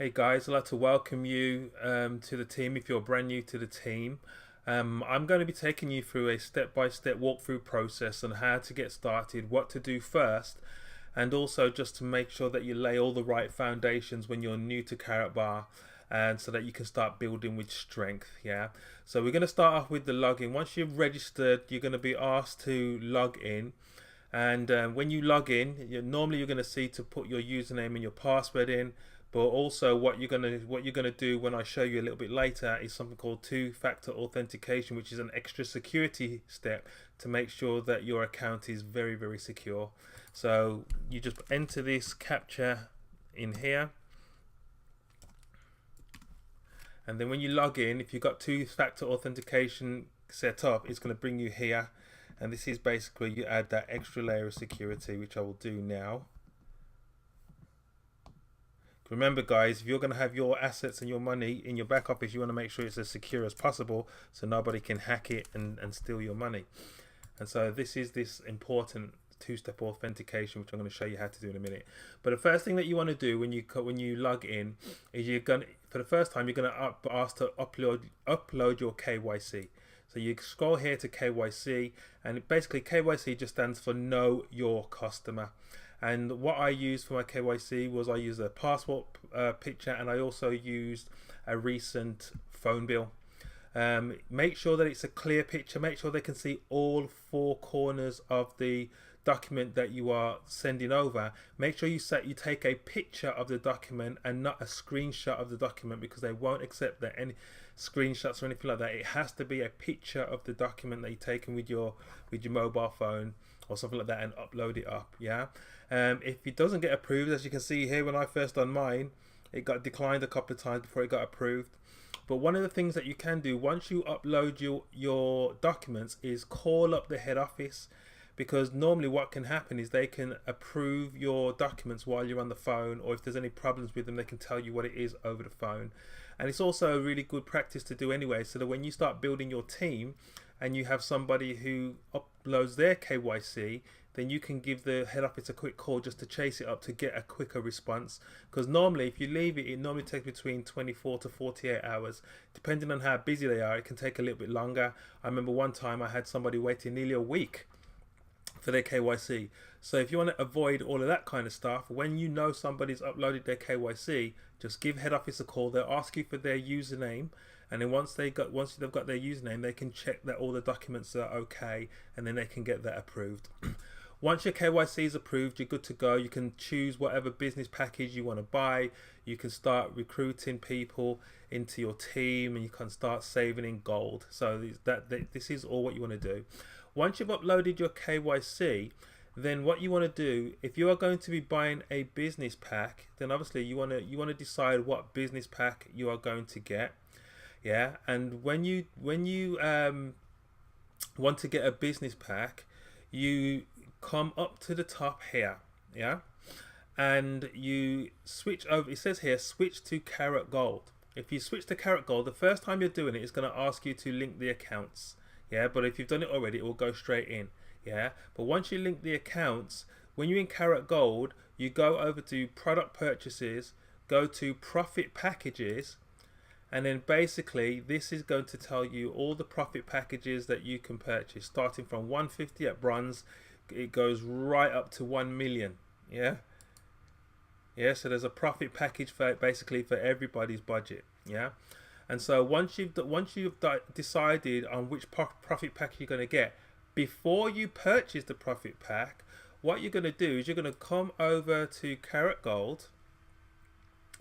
Hey guys, I'd like to welcome you to the team if you're brand new to the team. I'm going to be taking you through a step-by-step walkthrough process on how to get started, what to do first, and also just to make sure that you lay all the right foundations when you're new to Carrot Bar, and so that you can start building with strength. Yeah, so we're going to start off with the login. Once you've registered, you're going to be asked to log in. And when you log in, normally you're going to see to put your username and your password in. But also, what you're gonna do when I show you a little bit later is something called two-factor authentication, which is an extra security step to make sure that your account is very, very secure. So you just enter this captcha in here, and then when you log in, if you've got two-factor authentication set up, it's going to bring you here, and this is basically you add that extra layer of security, which I will do now. Remember guys, if you're going to have your assets and your money in your back office, you want to make sure it's as secure as possible so nobody can hack it and steal your money. And so this is this important two-step authentication, which I'm going to show you how to do in a minute. But the first thing that you want to do when you log in is you're going to, for the first time, you're going to ask to upload your KYC. So you scroll here to KYC, and basically KYC just stands for Know Your Customer. And what I used for my KYC was I used a passport picture, and I also used a recent phone bill. Make sure that it's a clear picture. Make sure they can see all four corners of the document that you are sending over. Make sure you take a picture of the document and not a screenshot of the document, because they won't accept that any screenshots or anything like that. It has to be a picture of the document that you've taken with your mobile phone or something like that, and upload it up. Yeah. If it doesn't get approved, as you can see here, when I first done mine, it got declined a couple of times before it got approved. But one of the things that you can do once you upload your documents is call up the head office, because normally what can happen is they can approve your documents while you're on the phone, or if there's any problems with them, they can tell you what it is over the phone. And it's also a really good practice to do anyway, so that when you start building your team and you have somebody who uploads their KYC, then you can give the head office a quick call just to chase it up to get a quicker response. Because normally if you leave it, it normally takes between 24 to 48 hours. Depending on how busy they are, it can take a little bit longer. I remember one time I had somebody waiting nearly a week for their KYC. So if you want to avoid all of that kind of stuff, when you know somebody's uploaded their KYC, just give head office a call. They'll ask you for their username, and then once they've got their username, they can check that all the documents are okay, and then they can get that approved. Once your KYC is approved, you're good to go. You can choose whatever business package you want to buy. You can start recruiting people into your team, and you can start saving in gold. So this is all what you want to do. Once you've uploaded your KYC, then what you want to do, if you are going to be buying a business pack, then obviously you want to decide what business pack you are going to get. Yeah, and when you want to get a business pack, you come up to the top here, yeah, and you switch over. It says here switch to Carrot Gold. If you switch to Carrot Gold, the first time you're doing it, it's going to ask you to link the accounts. Yeah, but if you've done it already, it will go straight in. Yeah, but once you link the accounts, when you're in Carrot Gold, you go over to product purchases, go to profit packages, and then basically this is going to tell you all the profit packages that you can purchase, starting from 150 at bronze. It goes right up to 1 million. Yeah, so there's a profit package for basically for everybody's budget. Yeah, and so once you've decided on which profit pack you're going to get, before you purchase the profit pack, what you're going to do is you're going to come over to Carrot Gold,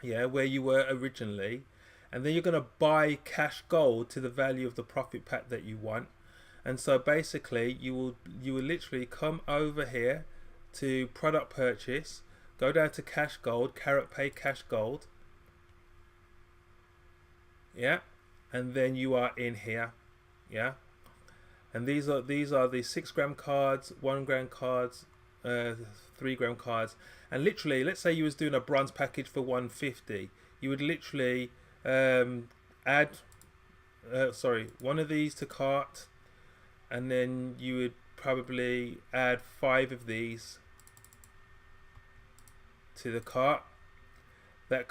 yeah, where you were originally, and then you're going to buy cash gold to the value of the profit pack that you want. And so basically you will literally come over here to product purchase, go down to cash gold, Carrot Pay cash gold, yeah, and then you are in here, yeah. And these are the 6 gram cards, 1 gram cards, 3 gram cards, and literally, let's say you was doing a bronze package for 150, you would literally add one of these to cart, and then you would probably add 5 of these to the cart, that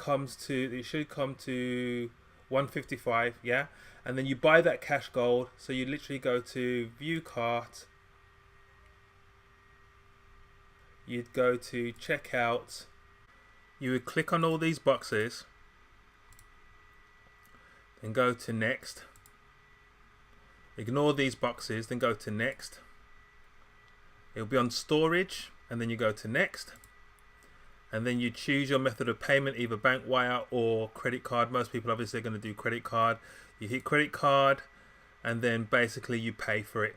it should come to 155, yeah, and then you buy that cash gold. So you literally go to view cart, you'd go to checkout, you would click on all these boxes, then go to next, ignore these boxes, then go to next. It'll be on storage, and then you go to next, and then you choose your method of payment, either bank wire or credit card. Most people obviously are going to do credit card. You hit credit card, and then basically you pay for it.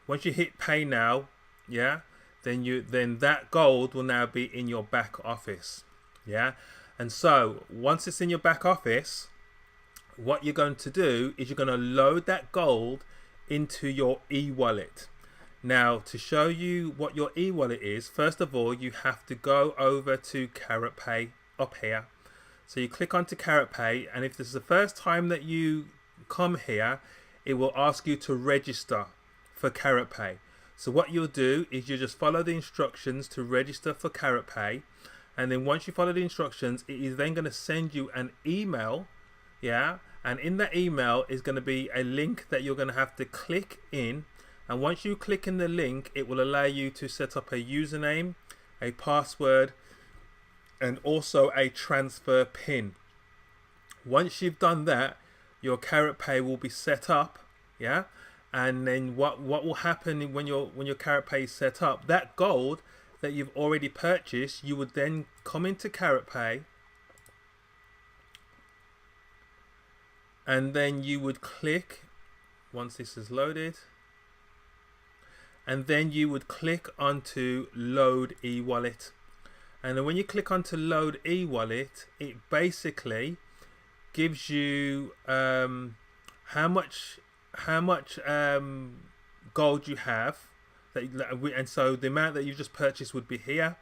Once you hit pay now, yeah, then that gold will now be in your back office, yeah. And so once it's in your back office, what you're going to do is you're going to load that gold into your e-wallet. Now, to show you what your e-wallet is, first of all, you have to go over to Carrot Pay up here. So you click onto Carrot Pay, and if this is the first time that you come here, it will ask you to register for Carrot Pay. So what you'll do is you just follow the instructions to register for Carrot Pay, and then once you follow the instructions, it is then going to send you an email, yeah, and in that email is going to be a link that you're going to have to click in. And once you click in the link, it will allow you to set up a username, a password, and also a transfer pin. Once you've done that, your Carrot Pay will be set up, yeah. And then what will happen when your Carrot Pay is set up? That gold that you've already purchased, you would then come into Carrot Pay, and then you would click once this is loaded. And then you would click onto load e-wallet, and then when you click onto load e-wallet, it basically gives you how much gold you have, and so the amount that you've just purchased would be here,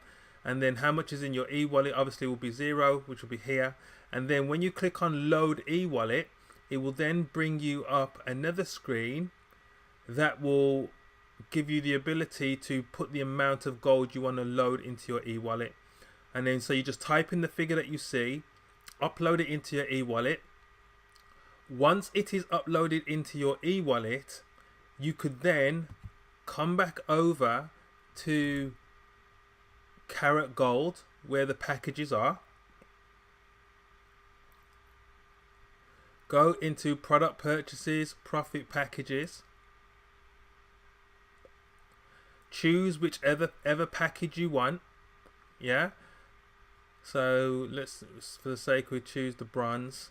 and then how much is in your e-wallet obviously will be 0, which will be here. And then when you click on load e-wallet, it will then bring you up another screen that will give you the ability to put the amount of gold you want to load into your e-wallet. And then so you just type in the figure that you see, upload it into your e-wallet. Once it is uploaded into your e-wallet, you could then come back over to Carrot Gold where the packages are, go into product purchases, profit packages, choose whichever package you want, yeah. So let's, for the sake, we choose the bronze.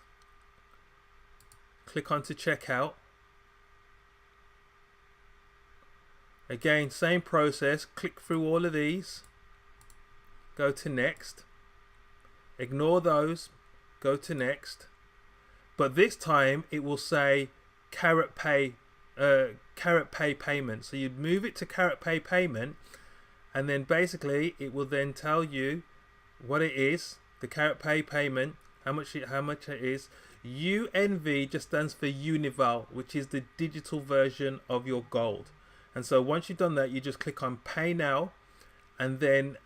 Click onto checkout. Again, same process. Click through all of these. Go to next. Ignore those. Go to next. But this time it will say Carrot Pay payment. So you'd move it to Carrot Pay payment, and then basically it will then tell you what it is, the Carrot Pay payment, how much it is. UNV just stands for Unival, which is the digital version of your gold. And so once you've done that, you just click on Pay Now, and then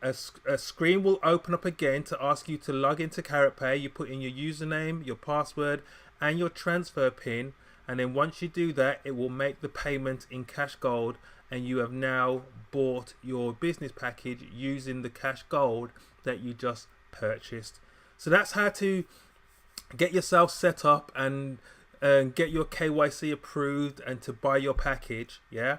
a screen will open up again to ask you to log into Carrot Pay. You put in your username, your password, and your transfer pin. And then once you do that, it will make the payment in cash gold, and you have now bought your business package using the cash gold that you just purchased. So that's how to get yourself set up and get your KYC approved and to buy your package. Yeah.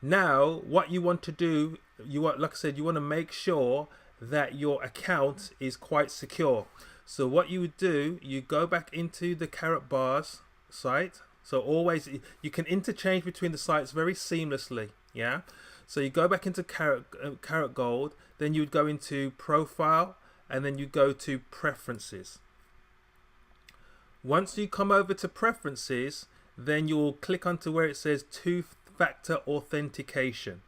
Now, what you want to do, like I said, you want to make sure that your account is quite secure. So what you would do, you go back into the Carrot Bars site. So always, you can interchange between the sites very seamlessly, yeah. So you go back into Carrot Gold, then you'd go into Profile, and then you go to Preferences. Once you come over to Preferences, then you'll click onto where it says Two-Factor Authentication,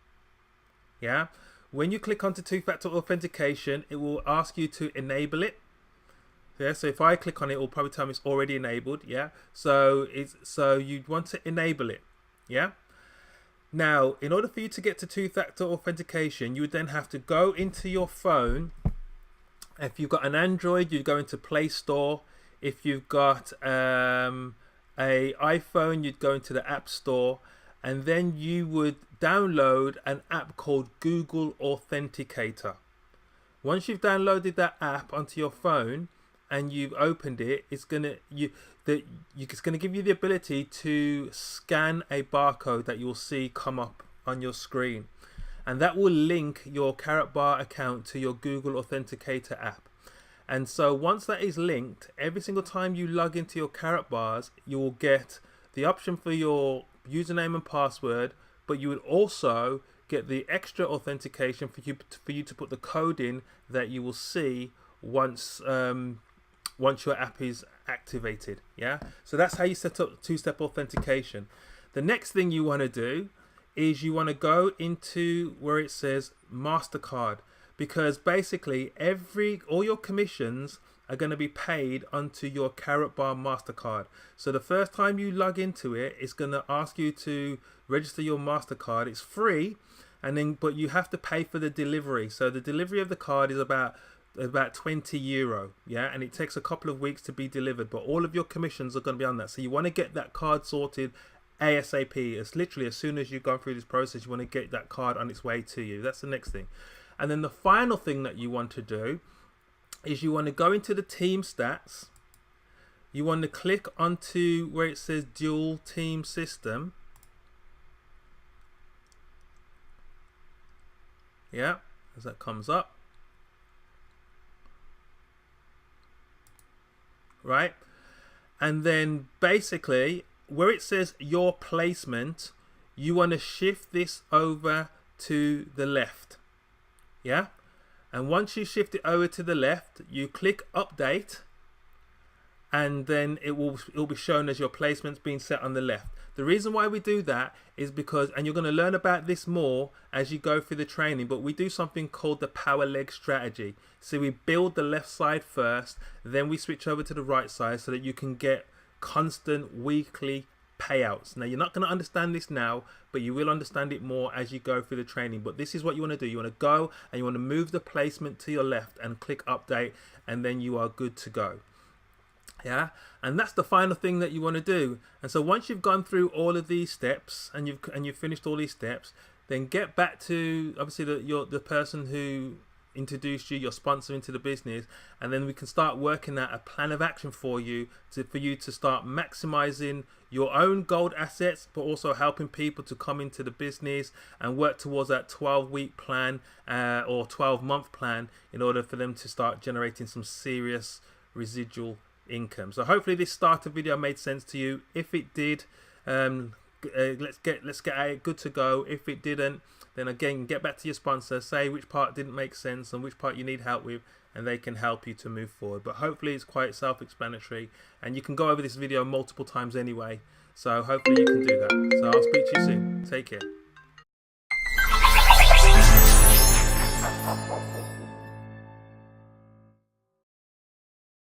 yeah. When you click onto Two-Factor Authentication, it will ask you to enable it. Yeah, so if I click on it, it will probably tell me it's already enabled. Yeah, so you'd want to enable it. Yeah. Now, in order for you to get to two-factor authentication, you would then have to go into your phone If you've got an Android, you go into Play Store. If you've got a iPhone, you'd go into the App Store, and then you would download an app called Google Authenticator. Once you've downloaded that app onto your phone and you've opened it, it's gonna give you the ability to scan a barcode that you'll see come up on your screen, and that will link your Carrot Bar account to your Google Authenticator app. And so once that is linked, every single time you log into your Carrot Bars, you will get the option for your username and password, but you would also get the extra authentication for you to put the code in that you will see once your app is activated. Yeah, so that's how you set up two-step authentication. The next thing you want to do is you want to go into where it says MasterCard, because basically all your commissions are going to be paid onto your Carrot Bar MasterCard. So the first time you log into it, it's going to ask you to register your MasterCard. It's free, but you have to pay for the delivery. So the delivery of the card is about €20, yeah, and it takes a couple of weeks to be delivered, but all of your commissions are going to be on that. So you want to get that card sorted ASAP. It's literally as soon as you've gone through this process, you want to get that card on its way to you. That's the next thing. And then the final thing that you want to do is you want to go into the team stats. You want to click onto where it says dual team system. Yeah, as that comes up. Right, and then basically where it says your placement, you want to shift this over to the left. Yeah, and once you shift it over to the left, you click update, and then it will be shown as your placement's being set on the left. The reason why we do that is because, and you're going to learn about this more as you go through the training, but we do something called the power leg strategy. So we build the left side first, then we switch over to the right side so that you can get constant weekly payouts. Now, you're not going to understand this now, but you will understand it more as you go through the training. But this is what you want to do. You want to go and you want to move the placement to your left and click update, and then you are good to go. Yeah, and that's the final thing that you want to do. And so once you've gone through all of these steps and you've finished all these steps, then get back to obviously the person who introduced you, your sponsor into the business, and then we can start working out a plan of action for you to start maximizing your own gold assets, but also helping people to come into the business and work towards that 12-week plan or 12-month plan in order for them to start generating some serious residual income. So hopefully this starter video made sense to you. If it did, let's get it good to go. If it didn't, then again, get back to your sponsor, say which part didn't make sense and which part you need help with, and they can help you to move forward. But hopefully it's quite self-explanatory, and you can go over this video multiple times anyway, so hopefully you can do that. So I'll speak to you soon. Take care.